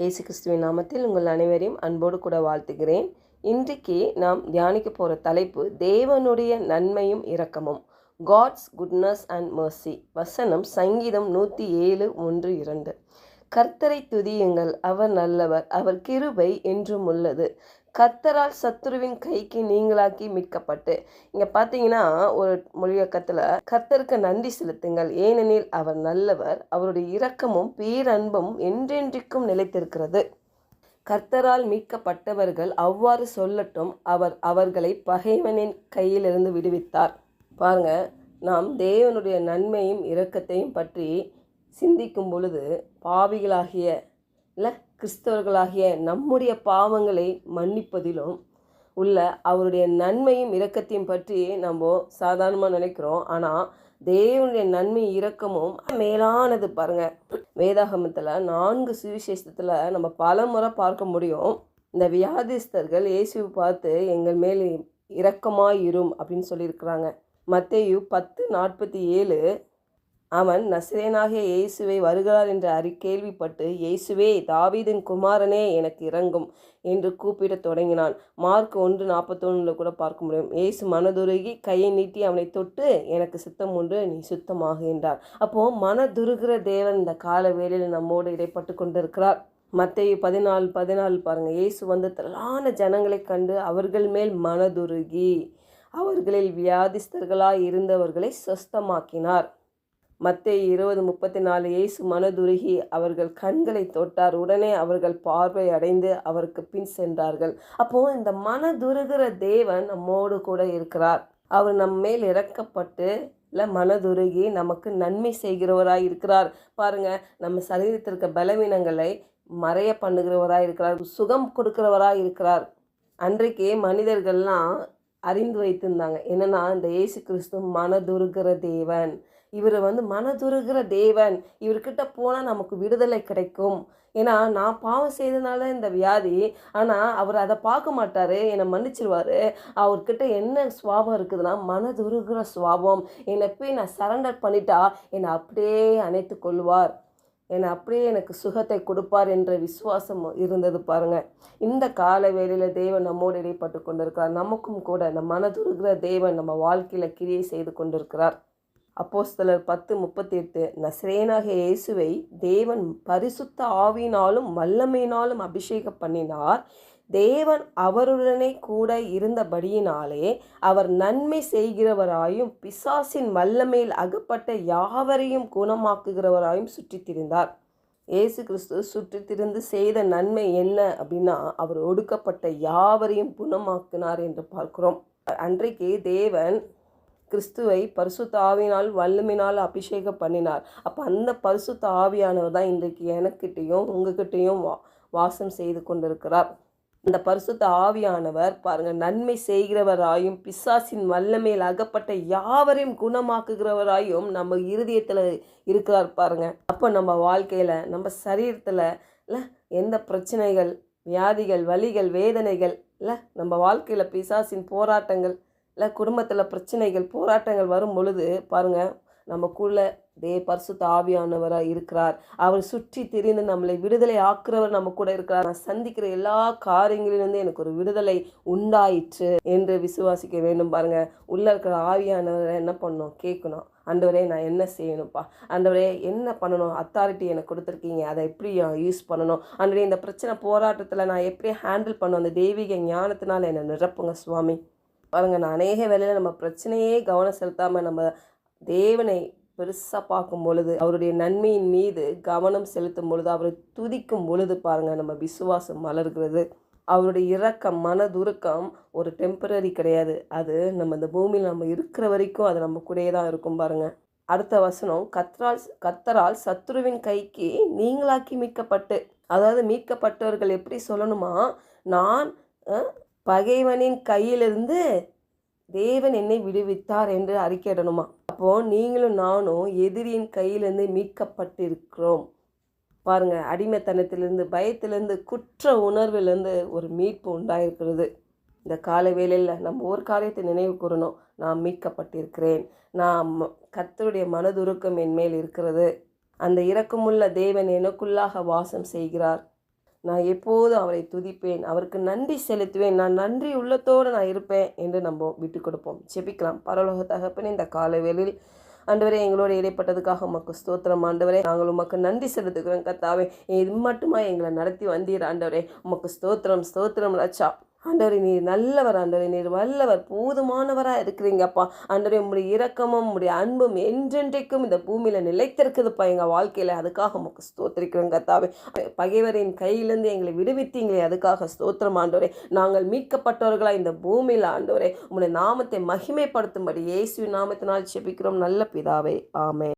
இயேசு கிறிஸ்துவின் நாமத்தில் உங்கள் அனைவரையும் அன்போடு கூட வாழ்த்துகிறேன். இன்றைக்கு நாம் தியானிக்க போகிற தலைப்பு தேவனுடைய நன்மையும் இரக்கமும். God's goodness and mercy. வசனம் சங்கீதம் 107:1-2. கர்த்தரை துதியுங்கள், அவர் நல்லவர், அவர் கிருபை என்றும் உள்ளது. கர்த்தரால் சத்துருவின் கைக்கு நீங்களாக்கி மீட்கப்பட்டு. இங்கே பார்த்தீங்கன்னா ஒரு மொழியக்கத்தில் கர்த்தருக்கு நன்றி செலுத்துங்கள், ஏனெனில் அவர் நல்லவர், அவருடைய இரக்கமும் பேரன்பும் என்றென்றைக்கும் நிலைத்திருக்கிறது. கர்த்தரால் மீட்கப்பட்டவர்கள் அவ்வாறு சொல்லட்டும், அவர் அவர்களை பகைவனின் கையிலிருந்து விடுவித்தார். பாருங்க, நாம் தேவனுடைய நன்மையும் இரக்கத்தையும் பற்றி சிந்திக்கும் பொழுது பாவிகளாகிய கிறிஸ்தவர்களாகிய நம்முடைய பாவங்களை மன்னிப்பதிலும் உள்ள அவருடைய நன்மையும் இரக்கத்தையும் பற்றி நம்ம சாதாரணமாக நினைக்கிறோம். ஆனால் தேவனுடைய நன்மை இரக்கமும் மேலானது. பாருங்க, வேதாகமத்தில் 4 சுவிசேஷத்தில் நம்ம பல முறை பார்க்க முடியும். இந்த வியாதிஸ்தர்கள் இயேசுவை பார்த்து எங்கள் மேல் இரக்கமாயிரும் அப்படின்னு சொல்லியிருக்கிறாங்க. மத்தேயு 10:47 அவன் நசரேயனாகிய இயேசுவை வருகிறார் என்று கேள்விப்பட்டு, இயேசுவே தாவீதின் குமாரனே எனக்கு இரங்கும் என்று கூப்பிடத் தொடங்கினான். மார்க் 1:41 கூட பார்க்க முடியும். இயேசு மனதுருகி கையை நீட்டி அவனை தொட்டு, எனக்கு சித்தம் உண்டு, நீ சுத்தமாக என்றார். அப்போது மனதுருகிற தேவன் இந்த கால வேளையில் நம்மோடு இடைப்பட்டு கொண்டிருக்கிறார். மத்தேயு 14:14 பாருங்கள். இயேசு வந்து திரளான ஜனங்களை கண்டு அவர்கள் மேல் மனதுருகி அவர்களில் வியாதிஸ்தர்களாய் இருந்தவர்களை சொஸ்தமாக்கினார். மத்தேயு 20:34 இயேசு மனதுருகி அவர்கள் கண்களை தொட்டார், உடனே அவர்கள் பார்வை அடைந்து அவருக்கு பின் சென்றார்கள். அப்போது இந்த மனதுருகிற தேவன் நம்மோடு கூட இருக்கிறார். அவர் நம்ம மேல் இறக்கப்பட்டு மனதுருகி நமக்கு நன்மை செய்கிறவராய் இருக்கிறார். பாருங்க, நம்ம சரீரத்திற்கு பலவீனங்களை மறைய பண்ணுகிறவராய் இருக்கிறார், சுகம் கொடுக்கிறவராய் இருக்கிறார். அன்றைக்கு மனிதர்கள்லாம் அறிந்து வைத்திருந்தாங்க என்னன்னா, இந்த இயேசு கிறிஸ்து மனதுருகிற தேவன், இவர் வந்து மனதுருகிற தேவன், இவர்கிட்ட போனால் நமக்கு விடுதலை கிடைக்கும். ஏன்னா நான் பாவம் செய்தனால இந்த வியாதி, ஆனால் அவர் அதை பார்க்க மாட்டார், என்னை மன்னிச்சிருவார். அவர்கிட்ட என்ன சுவாபம் இருக்குதுன்னா மனதுருகிற சுவாபம். என்னை போய் நான் சரண்டர் பண்ணிட்டா என்னை அப்படியே அணைத்து கொள்வார், என்னை அப்படியே எனக்கு சுகத்தை கொடுப்பார் என்ற விசுவாசம் இருந்தது. பாருங்கள், இந்த கால வேளையில் தேவன் நம்மோடு இடைப்பட்டு கொண்டிருக்கிறார். நமக்கும் கூட இந்த மனதுருகிற தேவன் நம்ம வாழ்க்கையில் கிரியை செய்து கொண்டிருக்கிறார். அப்போஸ்தலர் 10:38 நசரேயனாகிய இயேசுவை தேவன் பரிசுத்த ஆவியினாலும் வல்லமையினாலும் அபிஷேகம் பண்ணினார். தேவன் அவருடனே கூட இருந்தபடியினாலே அவர் நன்மை செய்கிறவராயும் பிசாசின் வல்லமையில் அகப்பட்ட யாவரையும் குணமாக்குகிறவராயும் சுற்றித் திரிந்தார். இயேசு கிறிஸ்து சுற்றித் திரிந்து செய்த நன்மை என்ன அப்படின்னா, அவர் ஒடுக்கப்பட்ட யாவரையும் குணமாக்கினார் என்று பார்க்கிறோம். அன்றைக்கு தேவன் கிறிஸ்துவை பரிசுத்த ஆவியினால் வல்லமையினால் அபிஷேகம் பண்ணினார். அப்போ அந்த பரிசுத்த ஆவியானவர் தான் இன்றைக்கு எனக்கிட்டையும் உங்ககிட்டையும் வாசம் செய்து கொண்டிருக்கிறார். அந்த பரிசுத்த ஆவியானவர் பாருங்கள், நன்மை செய்கிறவராயும் பிசாசின் வல்லமையில் அகப்பட்ட யாவரையும் குணமாக்குகிறவராயும் நம்ம இருதயத்தில் இருக்கிறார். பாருங்க, அப்போ நம்ம வாழ்க்கையில் நம்ம சரீரத்தில் எந்த பிரச்சனைகள், வியாதிகள், வலிகள், வேதனைகள் நம்ம வாழ்க்கையில் பிசாசின் போராட்டங்கள் குடும்பத்தில் பிரச்சனைகள், போராட்டங்கள் வரும் பொழுது பாருங்கள், நமக்குள்ள பரிசுத்த ஆவியானவராக இருக்கிறார். அவர் சுற்றி திரிந்து நம்மளை விடுதலை ஆக்குறவர் நம்ம கூட இருக்கிறார். நான் சந்திக்கிற எல்லா காரியங்களிலிருந்து எனக்கு ஒரு விடுதலை உண்டாயிற்று என்று விசுவாசிக்க வேண்டும். பாருங்கள், உள்ளே இருக்கிற ஆவியானவரை என்ன பண்ணணும், கேட்கணும். ஆண்டவரே, நான் என்ன செய்யணும்ப்பா, ஆண்டவரே என்ன பண்ணணும், அத்தாரிட்டி எனக்கு கொடுத்துருக்கீங்க, அதை எப்படி யூஸ் பண்ணணும், ஆண்டவரே இந்த பிரச்சனை போராட்டத்தில் நான் எப்படி ஹேண்டில் பண்ணணும், அந்த தெய்வீக ஞானத்தினால் என்னை நிரப்புங்க சுவாமி. பாருங்கள், நான் அநேக வேளையில் நம்ம பிரச்சனையே கவனம் செலுத்தாமல் நம்ம தேவனை பெருசாக பார்க்கும் பொழுது, அவருடைய நன்மையின் மீது கவனம் செலுத்தும் பொழுது, அவரை துதிக்கும் பொழுது பாருங்கள், நம்ம விசுவாசம் மலர்கிறது. அவருடைய இரக்கம், மனதுருக்கம் ஒரு டெம்பரரி கிடையாது. அது நம்ம இந்த பூமியில் நம்ம இருக்கிற வரைக்கும் அது நம்ம கூடயே தான் இருக்கும். பாருங்கள், அடுத்த வசனம், கர்த்தரால் சத்துருவின் கைக்கு நீங்களாக்கி மீட்கப்பட்டு. அதாவது மீட்கப்பட்டவர்கள் எப்படி சொல்லணுமா, நான் பகைவனின் கையிலிருந்து தேவன் என்னை விடுவித்தார் என்று அறிக்கையிடணுமா. அப்போது நீங்களும் நானும் எதிரியின் கையிலிருந்து மீட்கப்பட்டிருக்கிறோம். பாருங்கள், அடிமைத்தனத்திலிருந்து, பயத்திலிருந்து, குற்ற உணர்விலிருந்து ஒரு மீட்பு உண்டாயிருக்கிறது. இந்த கால வேளையில் நம்ம ஒரு காரியத்தை நினைவு கூறணும், நான் மீட்கப்பட்டிருக்கிறேன், நான் கர்த்தருடைய மனதுருக்கம் என் மேல் இருக்கிறது, அந்த இரக்கமுள்ள தேவன் எனக்குள்ளாக வாசம் செய்கிறார். நான் எப்போதும் அவரை துதிப்பேன், அவருக்கு நன்றி செலுத்துவேன், நான் நன்றி உள்ளத்தோடு நான் இருப்பேன் என்று நம்ம விட்டு கொடுப்போம். ஜெபிக்கலாம். பரலோக தகப்பனே, இந்த காலை வேளையில் ஆண்டவரே, எங்களோட இடைப்பட்டதுக்காக உமக்கு ஸ்தோத்திரம் ஆண்டவரே. நாங்கள் உமக்கு நன்றி செலுத்துகிறோம் கர்த்தாவே. இது மட்டுமா எங்களை நடத்தி வந்தீர் ஆண்டவரே. உமக்கு ஸ்தோத்திரம் ஸ்தோத்திரம் ரட்சா. ஆண்டவரே, நீர் நல்லவர், ஆண்டவரே நீர் வல்லவர், போதுமானவராக இருக்கிறீங்கப்பா. ஆண்டவரே, உம்முடைய இரக்கமும் உம்முடைய அன்பும் என்றென்றைக்கும் இந்த பூமியில் நிலைத்திருக்குதுப்பா எங்கள் வாழ்க்கையில். அதுக்காக உமக்கு ஸ்தோத்திரிக்கிறோம் கர்த்தாவே. பகைவரின் கையிலேருந்து எங்களை விடுவித்தீங்களே, அதுக்காக ஸ்தோத்திரம் ஆண்டவரே. நாங்கள் மீட்கப்பட்டவர்களாக இந்த பூமியில் ஆண்டவரே உம்முடைய நாமத்தை மகிமைப்படுத்தும்படி இயேசுவின் நாமத்தினால் ஜெபிக்கிறோம் நல்ல பிதாவே, ஆமென்.